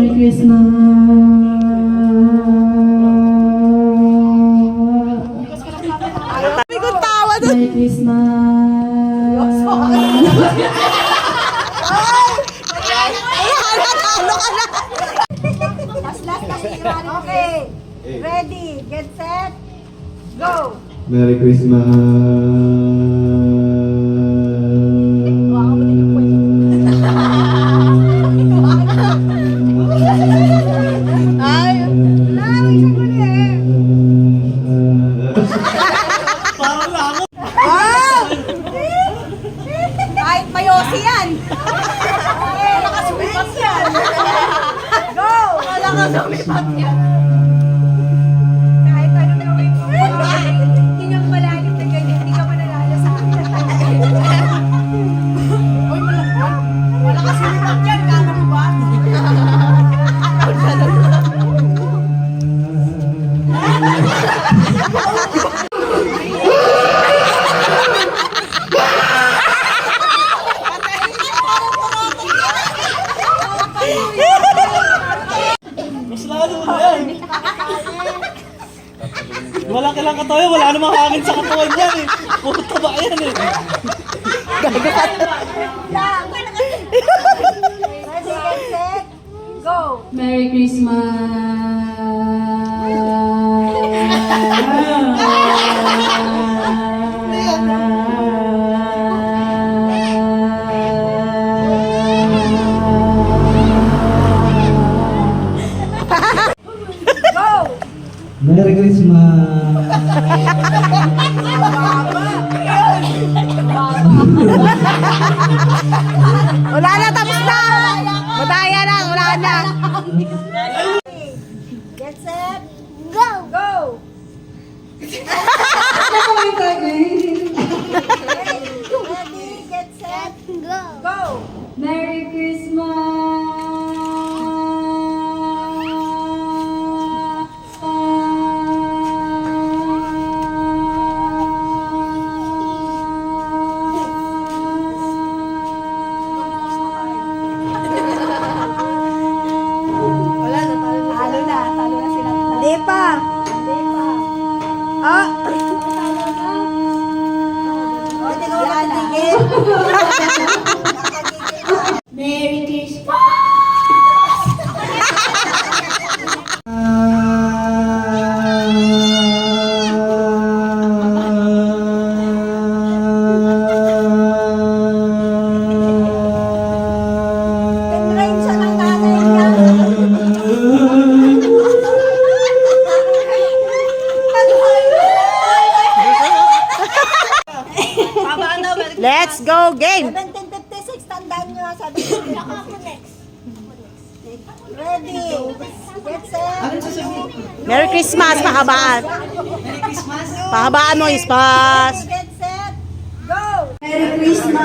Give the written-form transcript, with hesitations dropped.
Merry Christmas. Merry Christmas. Okay. Ready, get set, go. Merry Christmas. Kahit mayosi yan. Okay, nakasumipat yan. Go! Nakasumipat yan. Kahit ano na may hindi nga malalim na ganyan, hindi ka manalala sa kanila. Uy, wala kasumipat yan, kama mo ba? Wala kailang katayo, wala namang hangin sa katawan yan eh. Puro taba yan eh. Ready, get set, go! Merry Christmas. Go! Merry Christmas. Wala na, tapos na! Madaya na, wala na! Get set, go! Go! Ready, get set, go! Go! Merry Talo na sila. Hindi pa. Ah! O, hindi ko makatigil. Merry Christmas. Tinrain siya ng nanay niya. Let's go game! 1756, tandaan nyo. Sabi ko, ako next. Ready, get set. Merry Christmas, pahabaan. Pahabaan mo, Ispas. Get set, go! Merry Christmas.